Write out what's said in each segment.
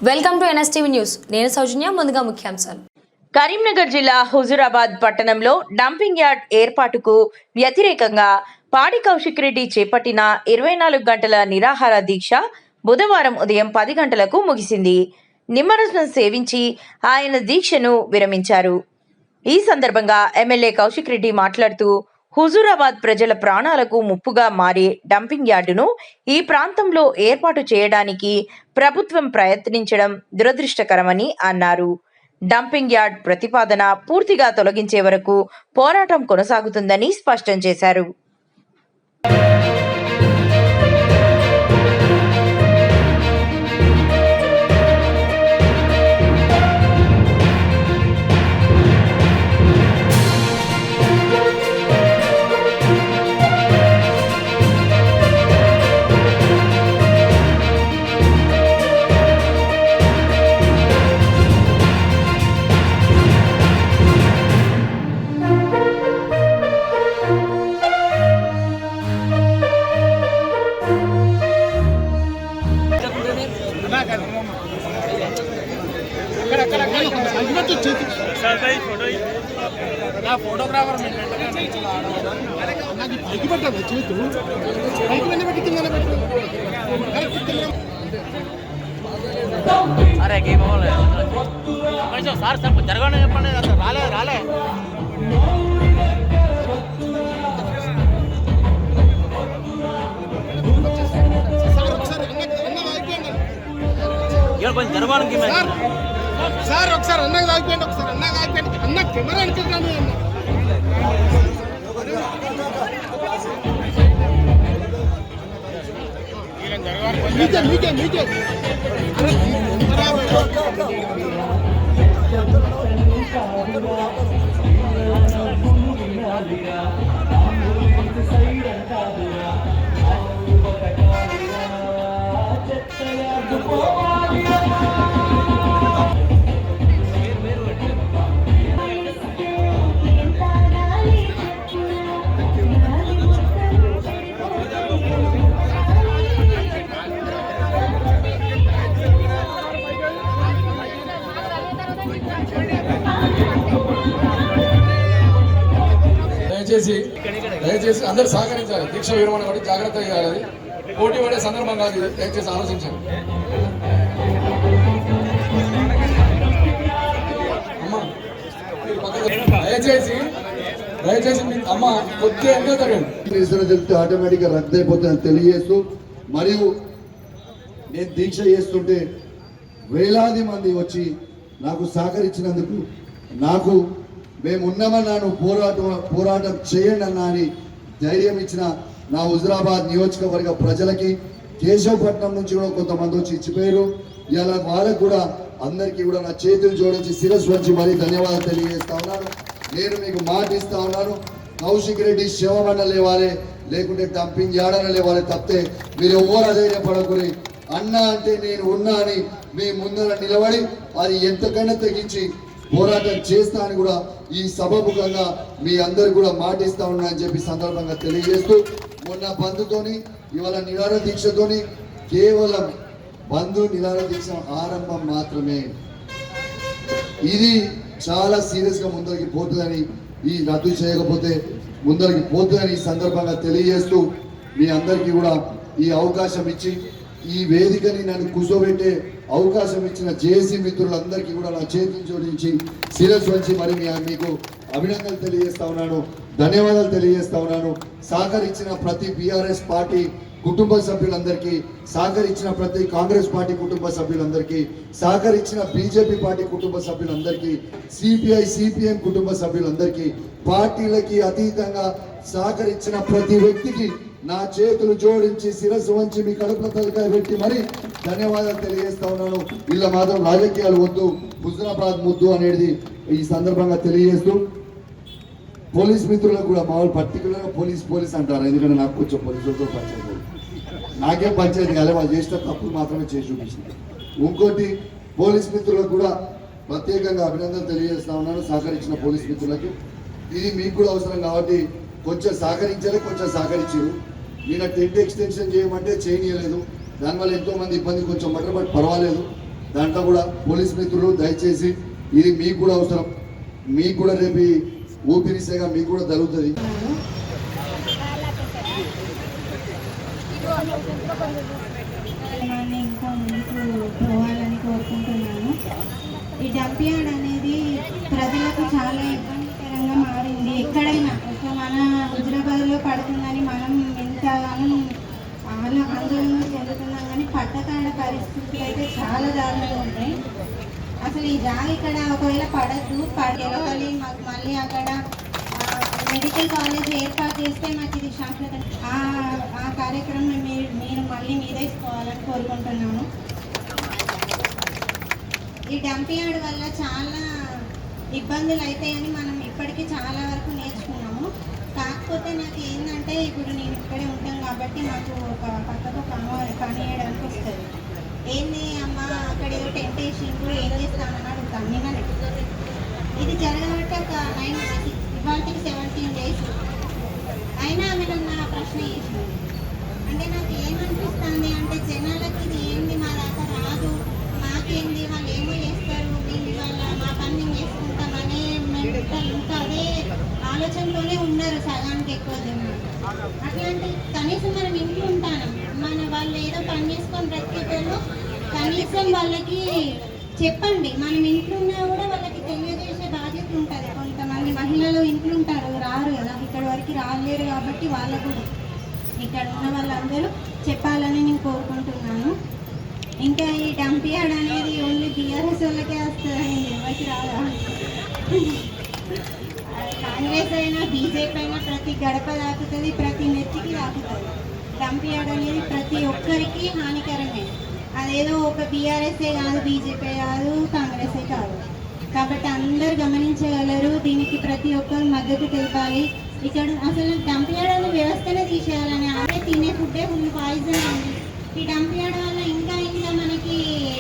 Welcome to NSTV news. నేను సౌజన్య. ముందుగా ముఖ్యాంశాలు. కరీంనగర్ జిల్లా హుజూరాబాద్ పట్టణంలో డంపింగ్ యార్డ్ ఏర్పాటుకు వ్యతిరేకంగా పాడి కౌశిక్ రెడ్డి చేపట్టిన 24 గంటల నిరాహార దీక్ష బుధవారం ఉదయం 10 గంటలకు ముగిసింది. నిమ్మరసం సేవించి ఆయన దీక్షను విరమించారు. ఈ సందర్భంగా ఎమ్మెల్యే కౌశిక్ రెడ్డి మాట్లాడుతూ హుజూరాబాద్ ప్రజల ప్రాణాలకు ముప్పుగా మారే డంపింగ్ యార్డును ఈ ప్రాంతంలో ఏర్పాటు చేయడానికి ప్రభుత్వం ప్రయత్నించడం దురదృష్టకరమని అన్నారు. డంపింగ్ యార్డ్ ప్రతిపాదన పూర్తిగా తొలగించే వరకు పోరాటం కొనసాగుతుందని స్పష్టం చేశారు. ఫోటోగ్రాఫర్ పైకి పెట్టాలి చేతు పైకి పెట్టి కింద అరే గేమ్ కొంచెం సార్ సార్ జరగడం చెప్పండి. రాలే రాలే కొంచెం జరగడానికి సార్ ఒకసారి అన్నకి తాగిపోయింది. ఒకసారి అన్నకి ఆగిపోయింది. అన్న కెమెరా అనుకుంటాను అన్న మీకే మీకే దయచేసి అందరూ సహకరించాలి. దీక్ష విరమణ పడి జాగ్రత్త చేయాలి. పోటీ పడే సందర్భం కాదు. దయచేసి ఆలోచించండి. అమ్మా దయచేసి అమ్మ కొద్దిగా ఎంతో తగ్గండి. చెప్తే ఆటోమేటిక్గా రద్దు అయిపోతుందని తెలియజేస్తూ, మరియు నేను దీక్ష చేస్తుంటే వేలాది మంది వచ్చి నాకు సహకరించినందుకు, నాకు మేమున్నామన్నాను పోరాటం చేయండి అన్నా అని ధైర్యం ఇచ్చిన నా హుజూరాబాద్ నియోజకవర్గ ప్రజలకి, కేశవపట్నం నుంచి కూడా కొంతమంది వచ్చి ఇచ్చిపోయారు. ఇలా వాళ్ళకు కూడా అందరికీ కూడా నా చేతులు జోడించి శిరస్సు వచ్చి మరీ ధన్యవాదాలు తెలియజేస్తా ఉన్నాను. నేను మీకు మాట ఇస్తా ఉన్నాను, కౌశిక్ రెడ్డి శవమన్న లేవాలి, లేకుంటే డంపింగ్ యార్డన లేవాలి తప్పితే మీరు ఎవరు అధైర్యపడకుని, అన్న అంటే నేను ఉన్నా అని మీ ముందర నిలబడి అది ఎంతకైనా తెగించి పోరాటం చేస్తా అని కూడా ఈ సభముఖంగా మీ అందరు కూడా మాటిస్తా ఉన్నా అని చెప్పి సందర్భంగా తెలియజేస్తూ, మొన్న బంధుతోని ఇవాళ నిరాహార దీక్షతోని కేవలం బంధు నిరాహార దీక్ష ఆరంభం మాత్రమే. ఇది చాలా సీరియస్ గా ముందరికి పోతుందని, ఈ రద్దు చేయకపోతే ముందరికి పోతుందని ఈ సందర్భంగా తెలియజేస్తూ, మీ అందరికీ కూడా ఈ అవకాశం ఇచ్చి ఈ వేదికని నన్ను కూర్చోబెట్టే అవకాశం ఇచ్చిన జేఏసీ మిత్రులందరికీ కూడా నా చేతులు జోడించి శిరస్సు వంచి మరి మీకు అభినందనలు తెలియజేస్తా ఉన్నాను, ధన్యవాదాలు తెలియజేస్తా ఉన్నాను. సహకరించిన ప్రతి బీఆర్ఎస్ పార్టీ కుటుంబ సభ్యులందరికీ, సహకరించిన ప్రతి కాంగ్రెస్ పార్టీ కుటుంబ సభ్యులందరికీ, సహకరించిన బీజేపీ పార్టీ కుటుంబ సభ్యులందరికీ, సిపిఐ సిపిఎం కుటుంబ సభ్యులందరికీ, పార్టీలకి అతీతంగా సహకరించిన ప్రతి వ్యక్తికి నా చేతులు జోడించి శిరస్సు వంచి మీ కడుపుల తలకాయ పెట్టి మరి ధన్యవాదాలు తెలియజేస్తా ఉన్నాను. వీళ్ళ మాత్రం రాజకీయాలు వద్దు, హుజూరాబాద్ ముద్దు అనేది ఈ సందర్భంగా తెలియజేస్తూ, పోలీస్ మిత్రులకు కూడా మామూలు పర్టికులర్గా పోలీస్ అంటారు. ఎందుకంటే నాకు కొంచెం పోలీసులతో పంచాయతీ, నాకేం పంచాయతీ కాలే, వాళ్ళు చేసిన తప్పులు మాత్రమే చేసి చూపించింది. ఇంకోటి పోలీస్ మిత్రులకు కూడా ప్రత్యేకంగా అభినందనలు తెలియజేస్తా ఉన్నాను, సహకరించిన పోలీస్ మిత్రులకి. ఇది మీకు కూడా అవసరం కాబట్టి కొంచెం సహకరించాలి, కొంచెం సహకరించారు. నిన్న టెంట్ ఎక్స్టెన్షన్ చేయమంటే చేయనీయలేదు, దానివల్ల ఎంతో మంది ఇబ్బంది కొంచెం పడ్డారు, బట్ పర్వాలేదు. దాంట్లో కూడా పోలీస్ మిత్రులు దయచేసి ఇది మీకు కూడా అవసరం, మీకు కూడా రేపు ఈ ఊపిరిసేగా మీకు కూడా జరుగుతుంది. ఇంకా ముందుకు పోవాలని కోరుకుంటున్నాను. ఈ డంప్ యార్డ్ అనేది ప్రజలకు చాలా ఇబ్బందికరంగా మారింది. ఎక్కడైనా ఒక మన హుజరాబాద్లో పడుతుందని మనం ఎంతగానో ఆందోళన చెందుతున్నాం, కానీ పట్టకాడ పరిస్థితులు అయితే చాలా దారుణంగా ఉంటాయి. అసలు ఈ జాగ ఇక్కడ ఒకవేళ పడద్దు, పడగలి మాకు మళ్ళీ అక్కడ మెడికల్ కాలేజ్ ఏర్పాటు చేస్తే మాకు ఇది శాశ్వత ఆ కార్యక్రమం మీరు మళ్ళీ మీదేసుకోవాలని కోరుకుంటున్నాను. ఈ డంప్ యార్డ్ వల్ల చాలా ఇబ్బందులు అవుతాయని మనం ఇప్పటికీ చాలా వరకు నేర్చుకున్నాము. కాకపోతే నాకు ఏంటంటే ఇప్పుడు నేను ఇక్కడే ఉంటాను కాబట్టి నాకు ఒక పక్కకు పని చేయడానికి వస్తుంది. ఏంది అమ్మ అక్కడ ఏదో టెంట్ వేసిండ్రు ఏం చేస్తామని అడుగుతాను. నిన్ననే ఇది జరగబట్టి ఒక 9 ఇవాళకి 17 days అయినా ఆమె నా ప్రశ్న చేసింది. అంటే నాకు ఏమనిపిస్తుంది అంటే జనాలకి ఇది ఏంది మా దాకా రాదు, మాకేంది వాళ్ళు ఏమో చేస్తారు, దీన్ని వాళ్ళ మా పని మేము చేసుకుంటామనే ఇంకా అదే ఆలోచనలోనే ఉన్నారు సగానికి ఎక్కువ జనాలు. అట్లాంటి కనీసం మనం ఇంట్లో ఉంటాను, మన వాళ్ళు ఏదో పని చేసుకొని బ్రతికేటోళ్ళు కనీసం వాళ్ళకి చెప్పండి. మనం ఇంట్లో ఉన్నా కూడా వాళ్ళకి తెలియజేసే బాధ్యత ఉంటుంది. కొంతమంది మహిళలు ఇంట్లో ఉంటారు, రారు కదా, ఇక్కడ వరకు రాలేరు కాబట్టి వాళ్ళకు కూడా ఇక్కడ ఉన్న వాళ్ళందరూ చెప్పాలని నేను కోరుకుంటున్నాను. ఇంకా ఈ డంప్ యార్డ్ అనేది ఓన్లీ బీఆర్ఎస్ వాళ్ళకే వస్తుంది, ఎవరికి రాదా? కాంగ్రెస్ అయినా బీజేపీ అయినా ప్రతి గడప తాకుతుంది, ప్రతి నెత్తికి తాకుతుంది. డంప్ యార్డ్ అనేది ప్రతి ఒక్కరికి హానికరమే. అదేదో ఒక బీఆర్ఎస్ఏ కాదు, బీజేపీ కాదు, కాంగ్రెసే కాదు. కాబట్టి అందరు గమనించగలరు, దీనికి ప్రతి ఒక్కరు మద్దతు తెలపాలి. ఇక్కడ అసలు డంప్ యార్డ్ అనే వ్యవస్థనే తీసేయాలని, అదే తినే ఫుడ్డే ఫుల్ పాయిజన్ ఉంది. ఈ డంప్ యార్డ్ వల్ల ఇంకా మనకి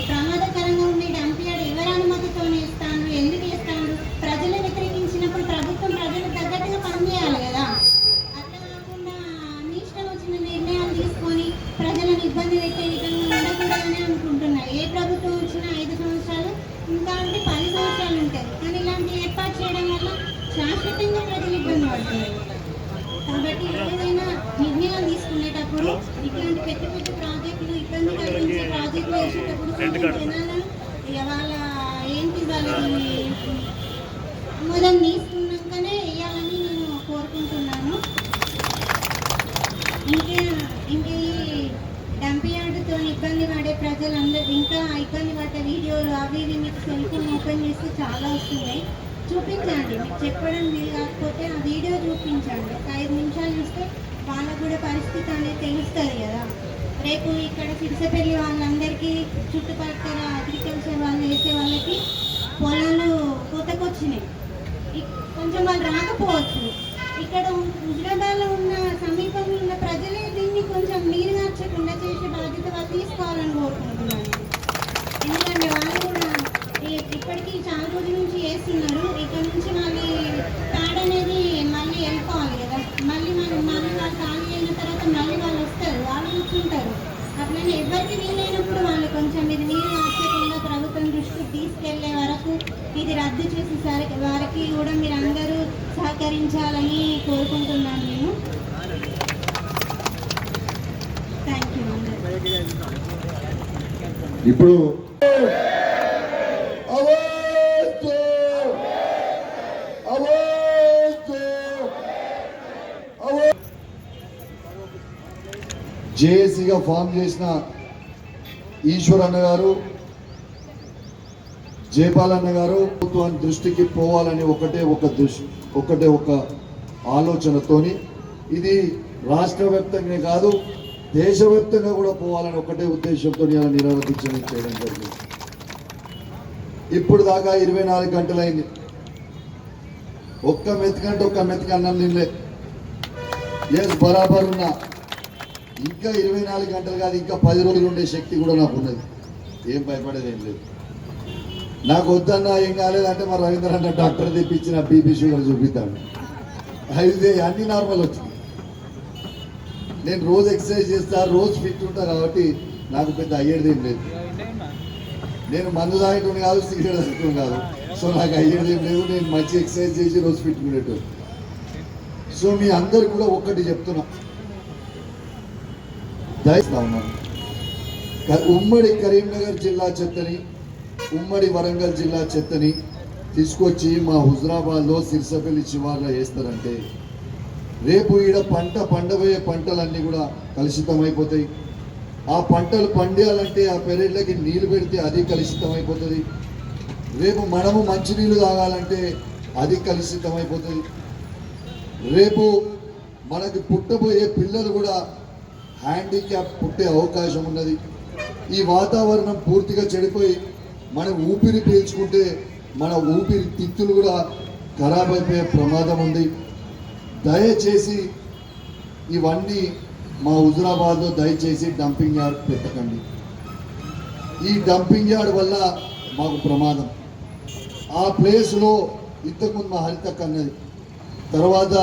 ప్రమాదకరంగా ఉంది. డంప్ యార్డ్ ఎవరి అనుమతితో వేస్తాను, ఎందుకు వేస్తాను? ప్రజలు వ్యతిరేకించినప్పుడు ప్రభుత్వం ప్రజలకు తగ్గట్టుగా పనిచేయాలి కదా. అట్లా కాకుండా మీ ఇష్టం వచ్చిన నిర్ణయాలు తీసుకొని ప్రజలను ఇబ్బంది పెట్టే విధంగా ఉండకూడదని అనుకుంటున్నారు. ఏ ప్రభుత్వం వచ్చినా 5 సంవత్సరాలు ఇంకా అంటే 10 సంవత్సరాలు ఉంటాయి, కానీ ఇలాంటి ఏర్పాటు చేయడం వల్ల శాశ్వతంగా ప్రజలు ఇబ్బంది పడుతున్నారు. కాబట్టి ఏదైనా నిర్ణయాలు తీసుకునేటప్పుడు ఇట్లాంటి పెద్ద పెద్ద ప్రాజెక్టులు, ఇబ్బంది కలిగించే ప్రాజెక్టులు వేసేటప్పుడు జనాలు ఇక వాళ్ళ ఏంటి వాళ్ళకి ఆమోదం తీసుకున్నాకనే వేయాలని నేను కోరుకుంటున్నాను. ఇంకా ఈ డంప్ యార్డుతో ఇబ్బంది పడే ప్రజలందరూ ఇంకా ఇబ్బంది పడే వీడియోలు అవి ఇవి మీకు సెల్ ఫోన్ ఓపెన్ చేస్తే చాలా వస్తున్నాయి, చూపించండి. మీకు చెప్పడం వీలు కాకపోతే ఆ వీడియో చూపించండి. ఒక 5 నిమిషాలు చూస్తే వాళ్ళకు కూడా పరిస్థితి అనేది తెలుస్తుంది కదా. రేపు ఇక్కడ సిరిసపల్లి వాళ్ళందరికీ చుట్టుపక్కల అగ్రికల్చర్ వాళ్ళు వేసే వాళ్ళకి పొలాలు కోతకొచ్చినాయి, కొంచెం వాళ్ళు రాకపోవచ్చు. ఇక్కడ హుజరాబాద్లో ఉన్న సమీపంలో ఉన్న ప్రజలే దీన్ని కొంచెం నీరు మార్చకుండా చేసే బాధ్యత వాళ్ళు తీసుకోవాలని కోరుకుంటున్నాను. ఎందుకంటే వాళ్ళు కూడా ఇప్పటికీ చాలా రోజుల నుంచి వేస్తున్నారు. ఇక్కడ నుంచి మళ్ళీ ప్యాడ్ అనేది మళ్ళీ వెళ్ళిపోవాలి కదా, మళ్ళీ వాళ్ళు ఖాళీ అయిన తర్వాత మళ్ళీ వాళ్ళు వస్తారు, వాళ్ళు కూర్చుంటారు. అట్లనే ఎవరికి వీలైనప్పుడు వాళ్ళు కొంచెం ఇది నీరు మార్చకుండా ప్రభుత్వం దృష్టికి తీసుకెళ్లే వరకు ఇది రద్దు చేసేసరికి వారికి కూడా మీరు అందరూ సహకరించాలని కోరుకుంటున్నాను నేను. Thank you. ఇప్పుడు జేఏసీగా ఫామ్ చేసిన ఈశ్వర్ అన్న గారు, జయపాల్ అన్న గారు ప్రభుత్వాన్ని దృష్టికి పోవాలని ఒకటే ఒక ఆలోచనతోని ఇది రాష్ట్ర వ్యాప్తంగానే కాదు దేశవ్యాప్తంగా కూడా పోవాలని ఒకటే ఉద్దేశంతో ఇలా నిరాహార దీక్ష చేయడం జరిగింది. ఇప్పుడు దాకా 24 గంటలైంది, ఒక్క మెతికి అన్నం తినలే. బరాబర్ ఉన్నా, ఇంకా 24 గంటలు కాదు, ఇంకా 10 రోజులు ఉండే శక్తి కూడా నాకు ఉన్నది. ఏం భయపడేది ఏం లేదు. నాకు వద్దన్నా ఏం కాలేదంటే మా రవీంద్ర అన్న డాక్టర్ తెప్పించిన బీపీ షుగర్ చూపిస్తాడు, అయితే అన్ని నార్మల్ వచ్చింది. నేను రోజు ఎక్సర్సైజ్ చేస్తా, రోజు ఫిట్ ఉంటా కాబట్టి నాకు పెద్ద అయ్యేది ఏం లేదు. నేను మందు తాగటం కాదు, సిగరెట్ తాగటం కాదు. సో నాకు అయ్యేది ఏం లేదు. నేను మంచి ఎక్సర్సైజ్ చేసి రోజు పెట్టుకునేట్టు. సో మీ అందరికి కూడా ఒక్కటి చెప్తున్నా, దయచేస్తా ఉన్నాను. ఉమ్మడి కరీంనగర్ జిల్లా చెత్తని, ఉమ్మడి వరంగల్ జిల్లా చెత్తని తీసుకొచ్చి మా హుజరాబాద్లో సిరిసపల్లి శివార్లో వేస్తారంటే రేపు ఈడ పండబోయే పంటలన్నీ కూడా కలుషితం అయిపోతాయి. ఆ పంటలు పండియాలంటే ఆ పెరట్లకి నీళ్లు పెడితే అది కలుషితం అయిపోతుంది. రేపు మనము మంచినీళ్ళు తాగాలంటే అది కలుషితం అయిపోతుంది. రేపు మనకి పుట్టబోయే పిల్లలు కూడా హ్యాండిక్యాప్ పుట్టే అవకాశం ఉన్నది. ఈ వాతావరణం పూర్తిగా చెడిపోయి మనం ఊపిరి పీల్చుకుంటే మన ఊపిరి తిత్తులు కూడా ఖరాబ్ అయిపోయే ప్రమాదం ఉంది. దయచేసి ఇవన్నీ మా హుజరాబాద్లో దయచేసి డంపింగ్ యార్డ్ పెట్టకండి. ఈ డంపింగ్ యార్డ్ వల్ల మాకు ప్రమాదం. ఆ ప్లేస్లో ఇంతకుముందు మా హరితక్క అన్నది, తర్వాత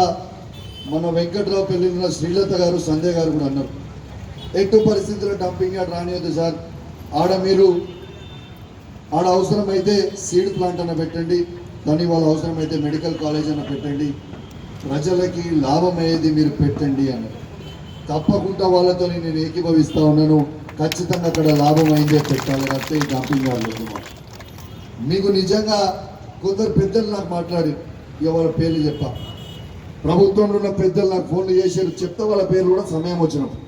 మన వెంకట్రావు పెళ్ళిన శ్రీలత గారు, సంజయ్ గారు కూడా అన్నారు, ఎటు పరిస్థితుల్లో డంపింగ్ యార్డ్ రానియద్దు సార్. ఆడ అవసరమైతే సీడ్ ప్లాంట్ అన్న పెట్టండి, దాని వాళ్ళ అవసరమైతే మెడికల్ కాలేజ్ అన్న పెట్టండి, ప్రజలకి లాభం అయ్యేది మీరు పెట్టండి అని. తప్పకుండా వాళ్ళతో నేను ఏకీభవిస్తూ ఉన్నాను. ఖచ్చితంగా అక్కడ లాభం అయిందే పెట్టాలి. అంటే ఈ డంపింగ్ యార్డ్ మీకు నిజంగా కొందరు పెద్దలు నాకు మాట్లాడి ఎవరి పేర్లు చెప్పా, ప్రభుత్వంలో ఉన్న పెద్దలు నాకు ఫోన్లు చేశారు, చెప్తా వాళ్ళ పేర్లు కూడా సమయం వచ్చినప్పుడు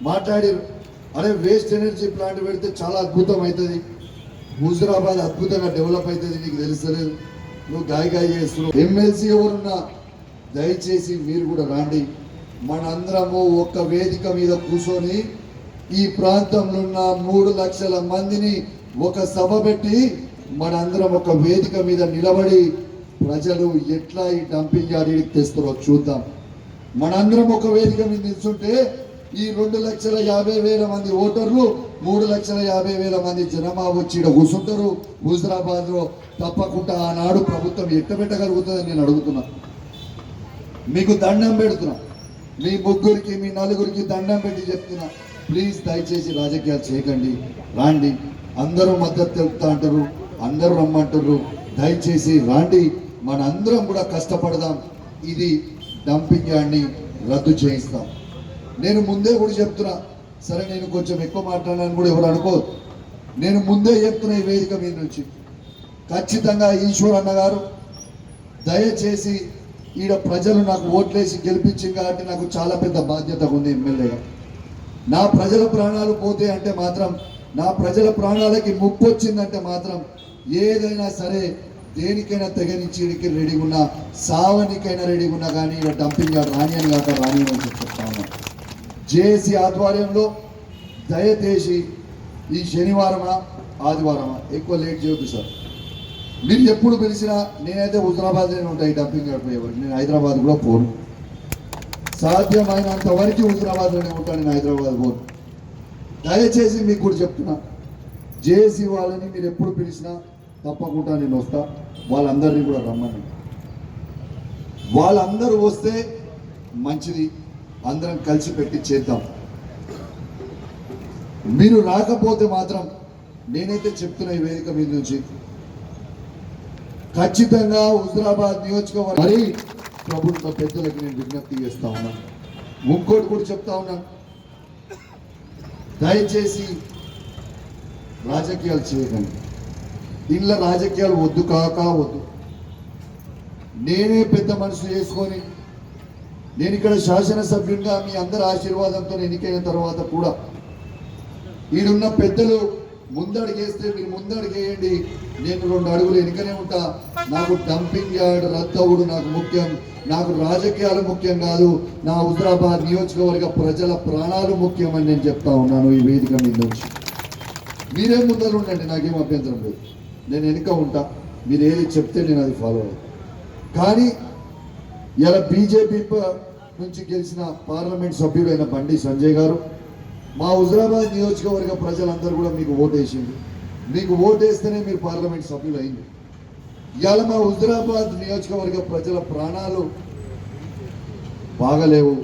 మాట్లాడారు. అరే వేస్ట్ ఎనర్జీ ప్లాంట్ పెడితే చాలా అద్భుతం అవుతుంది, హుజరాబాద్ అద్భుతంగా డెవలప్ అవుతుంది, నీకు తెలుస్తలేదు, నువ్వు గాయ చేస్తున్నావు. ఎమ్మెల్సీ ఎవరున్నా దయచేసి మీరు కూడా రాండి. మనందరము ఒక్క వేదిక మీద కూర్చొని ఈ ప్రాంతంలో ఉన్న 3 లక్షల మందిని ఒక సభ పెట్టి మనందరం ఒక వేదిక మీద నిలబడి ప్రజలు ఎట్లా ఈ డంపింగ్ యార్డ్ తెస్తారో చూద్దాం. మనందరం ఒక వేదిక మీద నిల్చుంటే ఈ 2,50,000 మంది ఓటర్లు 3,50,000 మంది జనమా వచ్చి ఇక్కడ కూర్చుంటారు హుజరాబాద్లో. తప్పకుండా ఆనాడు ప్రభుత్వం ఎట్టబెట్టగలుగుతుందని నేను అడుగుతున్నా. మీకు దండం పెడుతున్నా, మీ ముగ్గురికి మీ నలుగురికి దండం పెట్టి చెప్తున్నా, ప్లీజ్ దయచేసి రాజకీయాలు చేయకండి, రాండి. అందరూ మద్దతు తెలుపుతా అంటారు, అందరూ రమ్మంటారు, దయచేసి రాండి. మనందరం కూడా కష్టపడదాం, ఇది డంపింగ్ యార్డ్ని రద్దు చేయిస్తాం. నేను ముందే కూడా చెప్తున్నా, సరే నేను కొంచెం ఎక్కువ మాట్లాడాలని కూడా ఎవరు అనుకోదు, నేను ముందే చెప్తున్నా ఈ వేదిక మీద నుంచి, ఖచ్చితంగా ఈశ్వర్ అన్న గారు దయచేసి ఈడ ప్రజలు నాకు ఓట్లేసి గెలిపించింది కాబట్టి నాకు చాలా పెద్ద బాధ్యత ఉంది ఎమ్మెల్యేగా. నా ప్రజల ప్రాణాలు పోతే అంటే మాత్రం, నా ప్రజల ప్రాణాలకి ముప్పు వచ్చిందంటే మాత్రం ఏదైనా సరే దేనికైనా తెగనిచ్చేడికి రెడీ ఉన్నా, సావనికైనా రెడీ ఉన్నా, కానీ ఇలా డంపింగ్ యార్డ్ రానియని కాక రానియని చెప్తా ఉన్నా. జేఏసీ ఆధ్వర్యంలో దయచేసి ఈ శనివారమా ఆదివారమా ఎక్కువ లేట్ చేయొద్దు సార్. మీరు ఎప్పుడు పిలిచినా నేనైతే హుజరాబాద్లోనే ఉంటాయి డంపింగ్ యార్డ్ పోయేవారు. నేను హైదరాబాద్ కూడా పోను, సాధ్యమైనంత వరకు హుజరాబాద్లోనే ఉంటాను, నేను హైదరాబాద్ పోను. దయచేసి మీకు కూడా చెప్తున్నా, జేఏసీ వాళ్ళని మీరు ఎప్పుడు పిలిచినా తప్పకుండా నేను వస్తా. వాళ్ళందరినీ కూడా రమ్మని, వాళ్ళందరూ వస్తే మంచిది, అందరం కలిసి పెట్టి చేద్దాం. మీరు రాకపోతే మాత్రం నేనైతే చెప్తున్నా ఈ వేదిక మీద నుంచి, ఖచ్చితంగా హుజరాబాద్ నియోజకవర్గం మరి ప్రభుత్వ పెద్దలకు నేను విజ్ఞప్తి చేస్తా ఉన్నాను. ఇంకోటి కూడా చెప్తా ఉన్నాను, దయచేసి రాజకీయాలు చేయకండి. ఇంట్లో రాజకీయాలు వద్దు కాక వద్దు. నేనే పెద్ద మనసు చేసుకొని నేను ఇక్కడ శాసనసభ్యునిగా మీ అందరి ఆశీర్వాదంతో ఎన్నికైన తర్వాత కూడా ఈడున్న పెద్దలు ముందడుగేస్తే మీరు ముందడుగేయండి, నేను 2 అడుగులు వెనుకనే ఉంటా. నాకు డంపింగ్ యార్డ్ రద్దవుడు నాకు ముఖ్యం, నాకు రాజకీయాలు ముఖ్యం కాదు, నా హుజరాబాద్ నియోజకవర్గ ప్రజల ప్రాణాలు ముఖ్యమని నేను చెప్తా ఉన్నాను ఈ వేదిక మీద నుంచి. మీరే ముందర ఉండండి, నాకేం అభ్యంతరం లేదు, నేను వెనుక ఉంటా. మీరు ఏది చెప్తే నేను అది ఫాలో అవుతాను. కానీ ఇలా బీజేపీ నుంచి గెలిచిన పార్లమెంట్ సభ్యుడైన బండి సంజయ్ గారు మా హుజరాబాద్ నియోజకవర్గ ప్రజలందరూ కూడా మీకు ఓటేసింది. మీకు ఓటేస్తేనే మీరు పార్లమెంట్ సభ్యులు అయింది. ఇవాళ మా హుజరాబాద్ నియోజకవర్గ ప్రజల ప్రాణాలు బాగలేవు,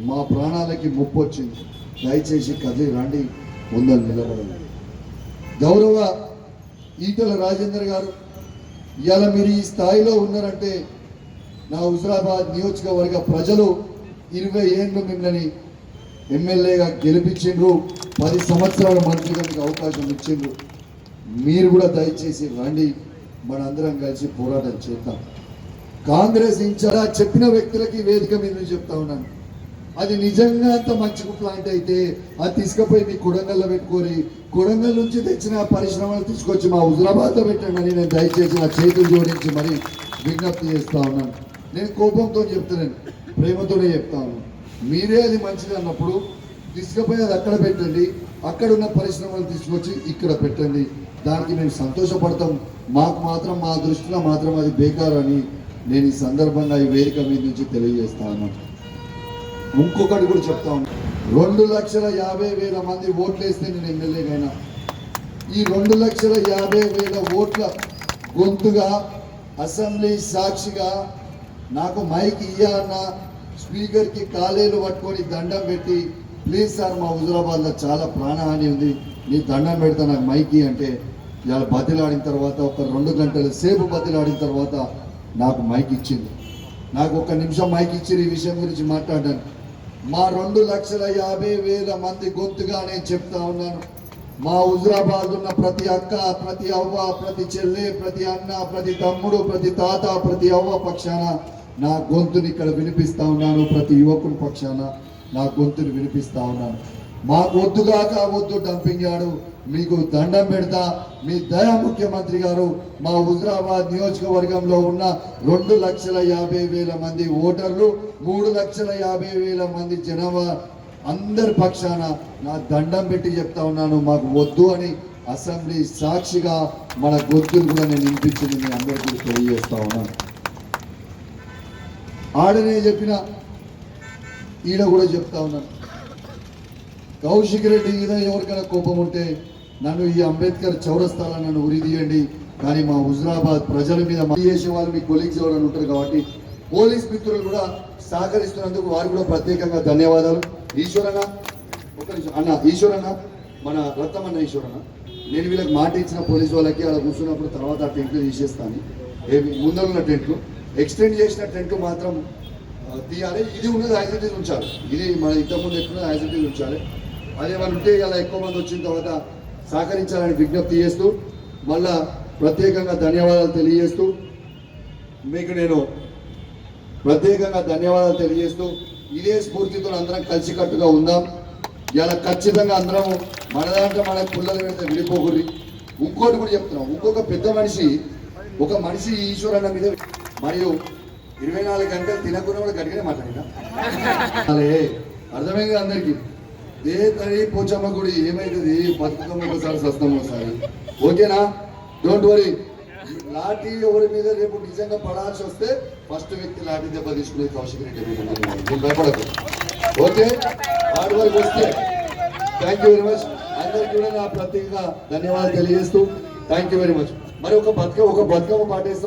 మా ప్రాణాలకి ముప్పు వచ్చింది. దయచేసి కదిలి రండి, ముందర నిలబడండి. గౌరవ ఈటల రాజేందర్ గారు, ఇవాళ మీరు ఈ స్థాయిలో ఉన్నారంటే నా హుజురాబాద్ నియోజకవర్గ ప్రజలు 20 ఏళ్ళు మిమ్మల్ని ఎమ్మెల్యేగా గెలిపించిండ్రు, 10 సంవత్సరాల మంత్రిగా మీకు అవకాశం ఇచ్చిండ్రు. మీరు కూడా దయచేసి రండి, మనందరం కలిసి పోరాటం చేద్దాం. కాంగ్రెస్ ఇన్ఛార్జ్ చెప్పిన వ్యక్తులకి వేదిక మీద నుంచి చెప్తా ఉన్నాను, అది నిజంగా అంత మంచి ప్లాంట్ అయితే అది తీసుకుపోయి మీ కొడంగల్లో పెట్టుకొని కొడంగల్ నుంచి తెచ్చిన పరిశ్రమలు తీసుకొచ్చి మా హుజురాబాద్లో పెట్టండి అని నేను దయచేసి నా చేతులు జోడించి మరి విజ్ఞప్తి చేస్తా ఉన్నాను. నేను కోపంతో చెప్తున్నాను, ప్రేమతోనే చెప్తా ఉన్నాను. మీరే అది మంచిది అన్నప్పుడు తీసుకుపోయి అది అక్కడ పెట్టండి, అక్కడ ఉన్న పరిశ్రమలు తీసుకొచ్చి ఇక్కడ పెట్టండి, దానికి మేము సంతోషపడతాం. మాకు మాత్రం మా దృష్టిలో మాత్రం అది బేకారు అని నేను ఈ సందర్భంగా ఈ వేదిక మీద నుంచి తెలియజేస్తా ఉన్నాను. ఇంకొకటి కూడా చెప్తా ఉన్నాను, 2,50,000 మంది ఓట్లు వేస్తే నేను ఎమ్మెల్యేగైనా ఈ 2,50,000 ఓట్ల గొంతుగా అసెంబ్లీ సాక్షిగా నాకు మైక్ ఇయ్యాలన్న స్పీకర్కి కాలేలు పట్టుకొని దండం పెట్టి, ప్లీజ్ సార్ మా హుజురాబాద్లో చాలా ప్రాణహాని ఉంది, నీ దండం పెడతా నాకు మైకి అంటే ఇలా బతిలాడిన తర్వాత ఒక 2 గంటల సేపు బతిలాడిన తర్వాత నాకు మైక్ ఇచ్చింది. నాకు 1 నిమిషం మైక్ ఇచ్చి ఈ విషయం గురించి మాట్లాడాను. మా 2,50,000 మంది గొంతుగా నేను చెప్తా ఉన్నాను, మా హుజురాబాద్ ఉన్న ప్రతి అక్క, ప్రతి అవ్వ, ప్రతి చెల్లె, ప్రతి అన్న, ప్రతి తమ్ముడు, ప్రతి తాత, ప్రతి అవ్వ పక్షాన నా గొంతుని ఇక్కడ వినిపిస్తా ఉన్నాను. ప్రతి యువకుని పక్షాన నా గొంతుని వినిపిస్తా ఉన్నాను. మాకు వద్దుగాక వద్దు డంపింగ్ యార్డు, మీకు దండం పెడతా, మీ దయా ముఖ్యమంత్రి గారు మా హుజురాబాద్ నియోజకవర్గంలో ఉన్న 2,50,000 మంది ఓటర్లు, 3,50,000 మంది జనాభా అందరి పక్షాన నా దండం పెట్టి చెప్తా ఉన్నాను, మాకు వద్దు అని అసెంబ్లీ సాక్షిగా మన గొంతులు కూడా నేను వినిపించింది మీ అందరికీ తెలియజేస్తా ఉన్నాను. ఆడనే చెప్పిన ఈడ కూడా చెప్తా ఉన్నాను, కౌశిక్ రెడ్డి మీద ఎవరికైనా కోపం ఉంటే నన్ను ఈ అంబేద్కర్ చౌరస్తాలో నన్ను ఉరిదీయండి, కానీ మా హుజురాబాద్ ప్రజల మీద చేసే వాళ్ళు మీ కొలీగ్స్ ఎవరైనా ఉంటారు కాబట్టి పోలీస్ మిత్రులు కూడా సహకరిస్తున్నందుకు వారు కూడా ప్రత్యేకంగా ధన్యవాదాలు. ఈశ్వరన్న ఒక నిమిషం అన్న, ఈశ్వరన్న మన రత్తమన్న ఈశ్వరన్న, నేను వీళ్ళకి మాట ఇచ్చిన పోలీసు వాళ్ళకి అలా కూర్చున్నప్పుడు తర్వాత ఆ టెంట్లు తీసేస్తాను. ఏమి ముందరున్న టెంట్లు ఎక్స్టెండ్ చేసిన టెంట్లు మాత్రం తీయాలి. ఇది ఉన్నది యాజిటీస్ ఉంచాలి, ఇది మన ఇంతకుముందు ఎట్లున్నది యాజిటీస్ ఉంచాలి. అదే వాళ్ళు ఉంటే ఇలా ఎక్కువ మంది వచ్చిన తర్వాత సహకరించాలని విజ్ఞప్తి చేస్తూ మళ్ళా ప్రత్యేకంగా ధన్యవాదాలు తెలియజేస్తూ మీకు నేను ప్రత్యేకంగా ధన్యవాదాలు తెలియజేస్తూ ఇదే స్ఫూర్తితో అందరం కలిసికట్టుగా ఉందాం. ఇలా ఖచ్చితంగా అందరం మన దాంట్లో మన పుల్లలు పెడితే విడిపోకూరి. ఇంకోటి కూడా చెప్తున్నాం, ఇంకొక పెద్ద మనిషి ఒక మనిషి ఈశ్వరన్న మీద మరియు 24 గంటలు తినకుండా కూడా గట్టిగానే మాట్లాడినా అర్థమైంది అందరికీ. ఏ తల్లి పోచమ్మ గుడి ఏమైతుంది, బతుకమ్మ ఒకసారి సస్తం ఒకసారి, ఓకేనా? Don't worry. లాఠీ ఎవరి మీద రేపు నిజంగా పడాల్సి వస్తే ఫస్ట్ వ్యక్తి లాఠీ దెబ్బ తీసుకునేది కౌశిక్ రెడ్డి. నేను భయపడకు, ఓకే? హార్డ్ వర్క్ వస్తే. Thank you very much. అందరికీ కూడా నా ప్రత్యేకంగా ధన్యవాదాలు తెలియజేస్తూ థ్యాంక్ యూ వెరీ మచ్. మరి ఒక బతుకమ్మ పాటేస్తాం.